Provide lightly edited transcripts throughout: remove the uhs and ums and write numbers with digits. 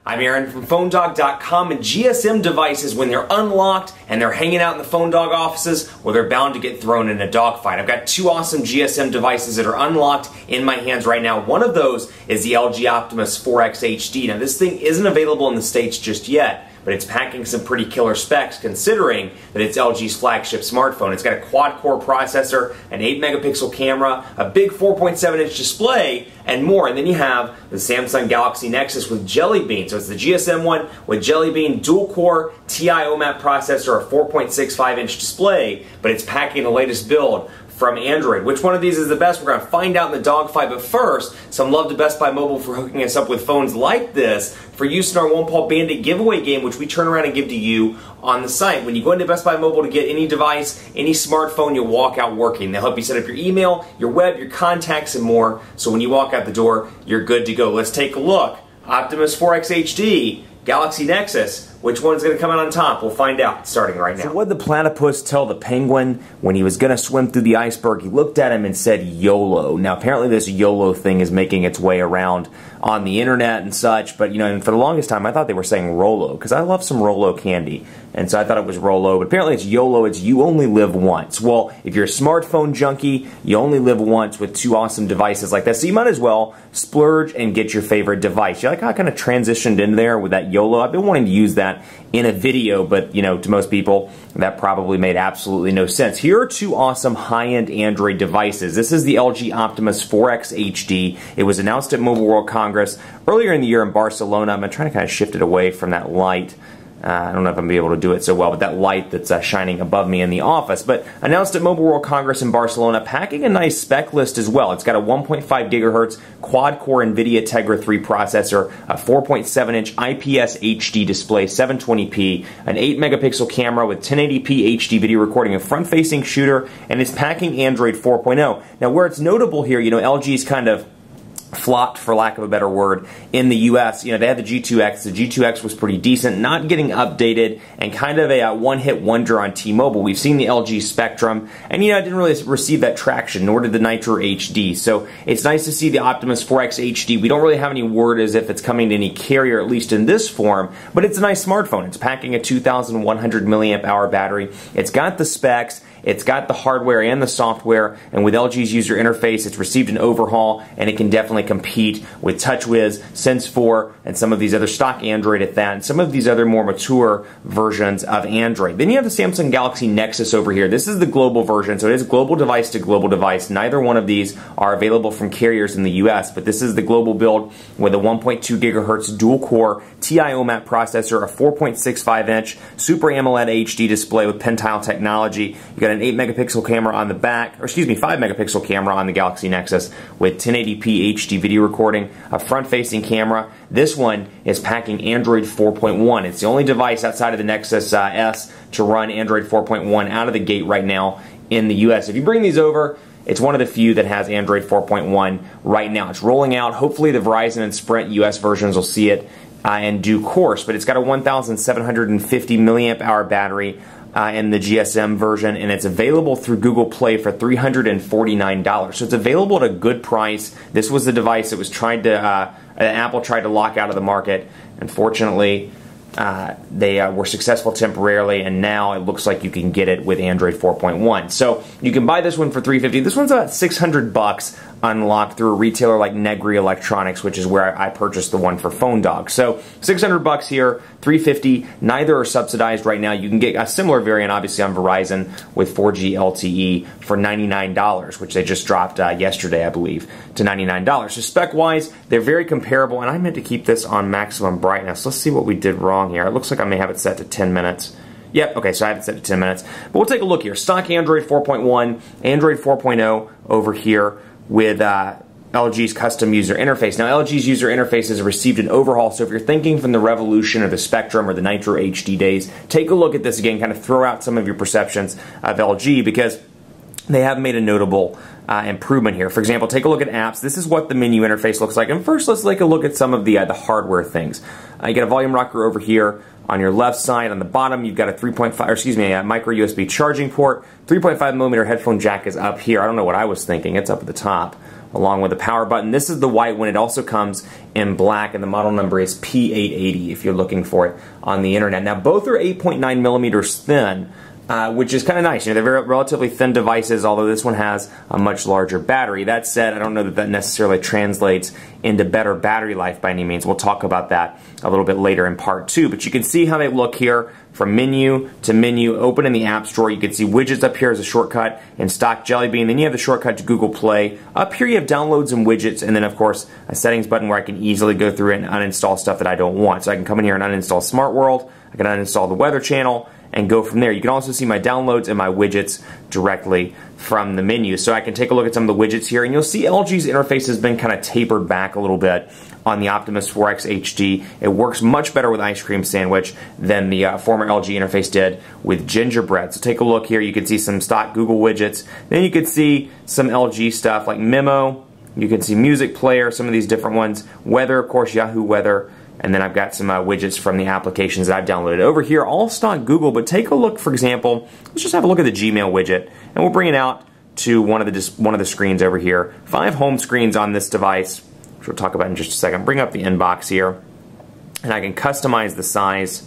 I'm Aaron from PhoneDog.com, and GSM devices, when they're unlocked and they're hanging out in the PhoneDog offices, well, they're bound to get thrown in a dogfight. I've got two awesome GSM devices that are unlocked in my hands right now. One of those is the LG Optimus 4X HD. Now, this thing isn't available in the States just yet, but it's packing some pretty killer specs considering that it's LG's flagship smartphone. It's got a quad-core processor, an 8-megapixel camera, a big 4.7-inch display, and more. And then you have the Samsung Galaxy Nexus with Jelly Bean. So it's the GSM one with Jelly Bean, dual-core TI OMAP processor, a 4.65-inch display, but it's packing the latest build from Android. Which one of these is the best? We're going to find out in the dogfight, but first, some love to Best Buy Mobile for hooking us up with phones like this for use in our One Paw Bandit giveaway game, which we turn around and give to you on the site. When you go into Best Buy Mobile to get any device, any smartphone, you'll walk out working. They'll help you set up your email, your web, your contacts, and more, so when you walk out the door, you're good to go. Let's take a look. Optimus 4X HD, Galaxy Nexus. Which one's going to come out on top? We'll find out starting right now. So what did the platypus tell the penguin when he was going to swim through the iceberg? He looked at him and said YOLO. Now apparently this YOLO thing is making its way around on the internet and such, but you know, and for the longest time I thought they were saying Rolo, because I love some Rolo candy, and so I thought it was Rolo, but apparently it's YOLO. It's you only live once. Well, if you're a smartphone junkie, you only live once with two awesome devices like this, so you might as well splurge and get your favorite device. You like how I kind of transitioned in there with that YOLO? I've been wanting to use that in a video, but you know, to most people that probably made absolutely no sense. Here are two awesome high-end Android devices. This is the LG Optimus 4X HD. It was announced at Mobile World Congress earlier in the year in Barcelona. I'm trying to kind of shift it away from that light. I don't know if I'm going to be able to do it so well, but that light that's shining above me in the office. But announced at Mobile World Congress in Barcelona, packing a nice spec list as well. It's got a 1.5 gigahertz quad-core NVIDIA Tegra 3 processor, a 4.7-inch IPS HD display, 720p, an 8-megapixel camera with 1080p HD video recording, a front-facing shooter, and it's packing Android 4.0. Now, where it's notable here, you know, LG's kind of flopped, for lack of a better word, in the US. You know, they had the G2X. The G2X was pretty decent, not getting updated, and kind of a one-hit wonder on T-Mobile. We've seen the LG Spectrum, and you know, it didn't really receive that traction, nor did the Nitro HD. So it's nice to see the Optimus 4X HD. We don't really have any word as if it's coming to any carrier, at least in this form, but it's a nice smartphone. It's packing a 2,100 milliamp hour battery. It's got the specs. It's got the hardware and the software, and with LG's user interface, it's received an overhaul, and it can definitely compete with TouchWiz, Sense 4, and some of these other stock Android at that, and some of these other more mature versions of Android. Then you have the Samsung Galaxy Nexus over here. This is the global version, so it is global device to global device. Neither one of these are available from carriers in the US, but this is the global build with a 1.2 gigahertz dual-core TI OMAP processor, a 4.65-inch Super AMOLED HD display with PenTile technology. You got an 8-megapixel camera on the back, or excuse me, 5-megapixel camera on the Galaxy Nexus with 1080p HD video recording, a front-facing camera. This one is packing Android 4.1. It's the only device outside of the Nexus S to run Android 4.1 out of the gate right now in the US. If you bring these over, it's one of the few that has Android 4.1 right now. It's rolling out. Hopefully the Verizon and Sprint US versions will see it in due course, but it's got a 1,750 milliamp hour battery in the GSM version, and it's available through Google Play for $349. So it's available at a good price. This was the device that was Apple tried to lock out of the market. Unfortunately, they were successful temporarily, and now it looks like you can get it with Android 4.1. So you can buy this one for $350. This one's about $600 unlocked through a retailer like Negri Electronics, which is where I purchased the one for PhoneDog. So $600 here, $350. Neither are subsidized right now. You can get a similar variant, obviously, on Verizon with 4G LTE for $99, which they just dropped yesterday, I believe, to $99. So spec-wise, they're very comparable, and I meant to keep this on maximum brightness. Let's see what we did wrong here. It looks like I may have it set to 10 minutes. Yep, okay, so I have it set to 10 minutes. But we'll take a look here. Stock Android 4.1, Android 4.0 over here with LG's custom user interface. Now, LG's user interface has received an overhaul, so if you're thinking from the Revolution or the Spectrum or the Nitro HD days, take a look at this again, kind of throw out some of your perceptions of LG, because they have made a notable improvement here. For example, take a look at apps. This is what the menu interface looks like. And first, let's take a look at some of the hardware things. You get a volume rocker over here on your left side. On the bottom, you've got a a micro USB charging port. 3.5 millimeter headphone jack is up here. I don't know what I was thinking. It's up at the top. along with the power button. This is the white one. It also comes in black, and the model number is P880 if you're looking for it on the internet. Now, both are 8.9 millimeters thin, which is kind of nice. You know, they're very relatively thin devices, although this one has a much larger battery. That said, I don't know that that necessarily translates into better battery life by any means. We'll talk about that a little bit later in part 2. But you can see how they look here from menu to menu. Open in the App Store. You can see Widgets up here as a shortcut in stock Jelly Bean. Then you have the shortcut to Google Play. Up here you have Downloads and Widgets, and then of course a settings button where I can easily go through and uninstall stuff that I don't want. So I can come in here and uninstall Smart World. I can uninstall the Weather Channel and go from there. You can also see my downloads and my widgets directly from the menu. So I can take a look at some of the widgets here, and you'll see LG's interface has been kind of tapered back a little bit on the Optimus 4X HD. It works much better with Ice Cream Sandwich than the former LG interface did with Gingerbread. So take a look here. You can see some stock Google widgets. Then you can see some LG stuff like Memo. You can see Music Player, some of these different ones. Weather, of course, Yahoo Weather. And then I've got some widgets from the applications that I've downloaded. Over here, all stock Google, but take a look, for example, let's just have a look at the Gmail widget, and we'll bring it out to one of the screens over here. 5 home screens on this device, which we'll talk about in just a second. Bring up the inbox here, and I can customize the size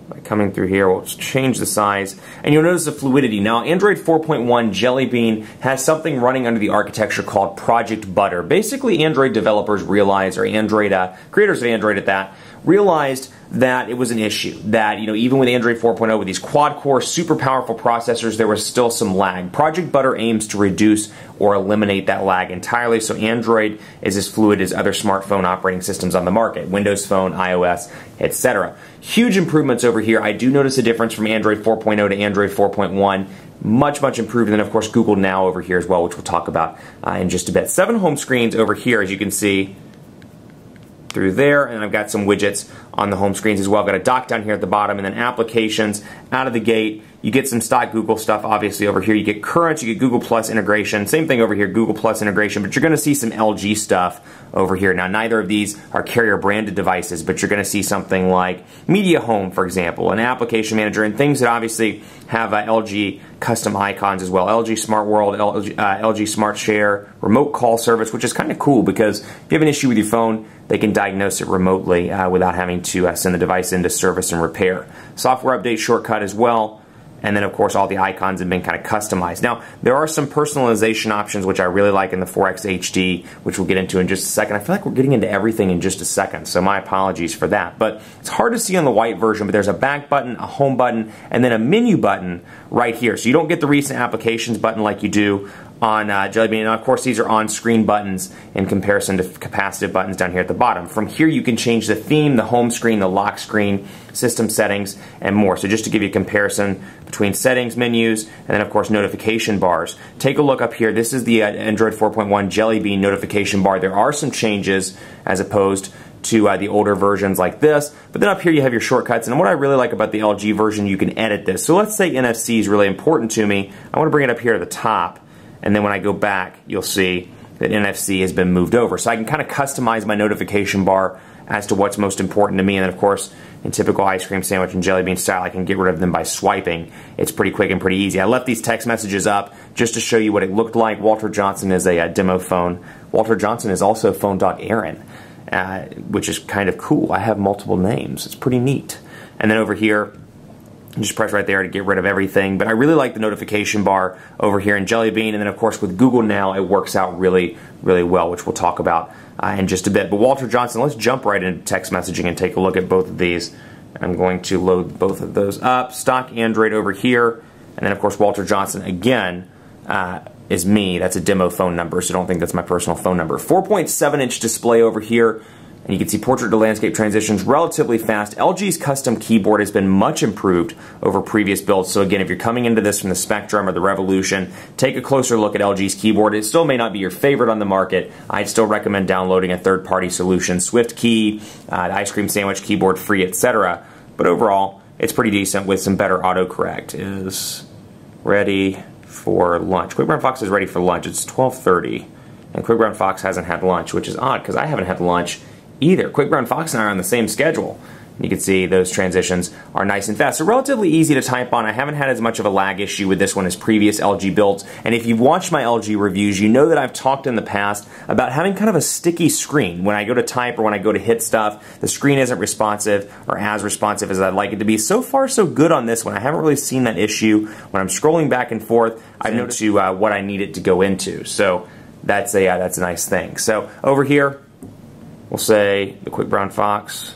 by coming through here. We'll change the size, and you'll notice the fluidity. Now, Android 4.1 Jelly Bean has something running under the architecture called Project Butter. Basically, Android developers realized, or Android creators of Android at that, realized that it was an issue. That, you know, even with Android 4.0, with these quad-core, super powerful processors, there was still some lag. Project Butter aims to reduce or eliminate that lag entirely, so Android is as fluid as other smartphone operating systems on the market, Windows Phone, iOS, etc. Huge improvements over here. I do notice a difference from Android 4.0 to Android 4.1. Much improved. And then, of course, Google Now over here as well, which we'll talk about in just a bit. 7 home screens over here, as you can see, through there, and I've got some widgets on the home screens as well. I've got a dock down here at the bottom, and then applications out of the gate. You get some stock Google stuff, obviously, over here. You get Currents, you get Google Plus integration. Same thing over here, Google Plus integration, but you're going to see some LG stuff over here. Now, neither of these are carrier-branded devices, but you're going to see something like Media Home, for example, an application manager, and things that obviously have LG custom icons as well. LG Smart World, LG Smart Share, remote call service, which is kind of cool because if you have an issue with your phone, they can diagnose it remotely without having to send the device into service and repair. Software update shortcut as well. And then, of course, all the icons have been kind of customized. Now, there are some personalization options which I really like in the 4X HD, which we'll get into in just a second. I feel like we're getting into everything in just a second, so my apologies for that. But it's hard to see on the white version, but there's a back button, a home button, and then a menu button right here. So you don't get the recent applications button like you do on Jelly Bean. And of course, these are on-screen buttons in comparison to capacitive buttons down here at the bottom. From here, you can change the theme, the home screen, the lock screen, system settings, and more. So just to give you a comparison between settings, menus, and then of course notification bars. Take a look up here. This is the Android 4.1 Jelly Bean notification bar. There are some changes as opposed to the older versions like this, but then up here you have your shortcuts, and what I really like about the LG version, you can edit this. So let's say NFC is really important to me. I want to bring it up here to the top, and then when I go back, you'll see that NFC has been moved over. So I can kind of customize my notification bar as to what's most important to me, and then of course, in typical Ice Cream Sandwich and Jelly Bean style, I can get rid of them by swiping. It's pretty quick and pretty easy. I left these text messages up just to show you what it looked like. Walter Johnson is a demo phone. Walter Johnson is also Phone Dog Aaron, which is kind of cool. I have multiple names. It's pretty neat. And then over here, just press right there to get rid of everything. But I really like the notification bar over here in Jelly Bean. And then, of course, with Google Now, it works out really, really well, which we'll talk about in just a bit. But Walter Johnson, let's jump right into text messaging and take a look at both of these. I'm going to load both of those up. Stock Android over here. And then, of course, Walter Johnson, again, is me. That's a demo phone number, so don't think that's my personal phone number. 4.7-inch display over here. And you can see portrait to landscape transitions relatively fast. LG's custom keyboard has been much improved over previous builds. So again, if you're coming into this from the Spectrum or the Revolution, take a closer look at LG's keyboard. It still may not be your favorite on the market. I'd still recommend downloading a third-party solution, SwiftKey, the Ice Cream Sandwich keyboard free, etc. But overall, it's pretty decent with some better autocorrect. Is ready for lunch. Quick Brown Fox is ready for lunch. It's 12:30, and Quick Brown Fox hasn't had lunch, which is odd because I haven't had lunch either. Quick Brown Fox and I are on the same schedule, You can see those transitions are nice and fast. So relatively easy to type on. I haven't had as much of a lag issue with this one as previous LG builds. And if you've watched my LG reviews, you know that I've talked in the past about having kind of a sticky screen. When I go to type or when I go to hit stuff, the screen isn't responsive or as responsive as I'd like it to be. So far, so good on this one. I haven't really seen that issue. When I'm scrolling back and forth, I've noticed what I need it to go into. So that's a nice thing. So over here, we'll say the Quick Brown Fox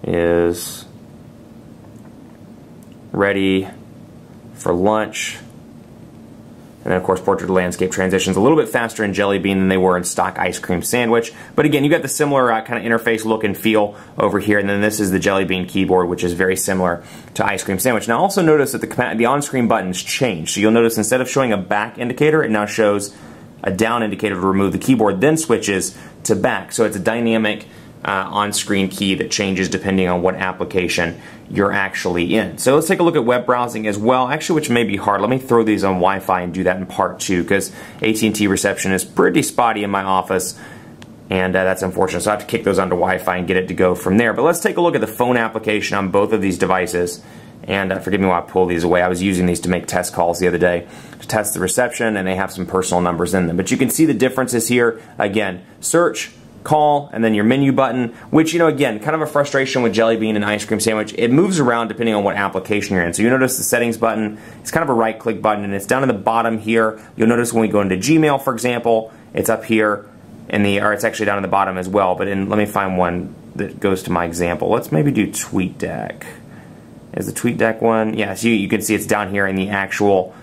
is ready for lunch. And then, of course, Portrait of Landscape transitions a little bit faster in Jelly Bean than they were in stock Ice Cream Sandwich. But again, you got the similar kind of interface look and feel over here. And then this is the Jelly Bean keyboard, which is very similar to Ice Cream Sandwich. Now, also notice that the on-screen buttons change. So you'll notice instead of showing a back indicator, it now shows a down indicator to remove the keyboard, then switches to back. So it's a dynamic on-screen key that changes depending on what application you're actually in. So let's take a look at web browsing as well, actually, which may be hard. Let me throw these on Wi-Fi and do that in part 2, because AT&T reception is pretty spotty in my office, and that's unfortunate. So I have to kick those onto Wi-Fi and get it to go from there. But let's take a look at the phone application on both of these devices. And forgive me while I pull these away. I was using these to make test calls the other day to test the reception, and they have some personal numbers in them. But you can see the differences here. Again, search, call, and then your menu button, which, you know, again, kind of a frustration with Jelly Bean and Ice Cream Sandwich. It moves around depending on what application you're in. So you notice the settings button, it's kind of a right-click button, and it's down in the bottom here. You'll notice when we go into Gmail, for example, it's up here, or it's actually down in the bottom as well. But let me find one that goes to my example. Let's maybe do TweetDeck. Is the TweetDeck one? Yeah, so you can see it's down here in the actual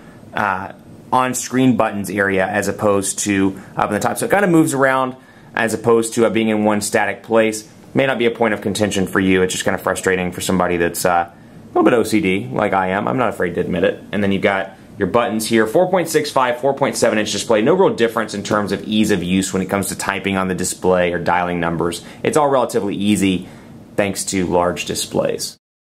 on-screen buttons area as opposed to up in the top. So it kind of moves around as opposed to being in one static place. May not be a point of contention for you. It's just kind of frustrating for somebody that's a little bit OCD, like I am. I'm not afraid to admit it. And then you've got your buttons here, 4.65, 4.7 inch display. No real difference in terms of ease of use when it comes to typing on the display or dialing numbers. It's all relatively easy thanks to large displays.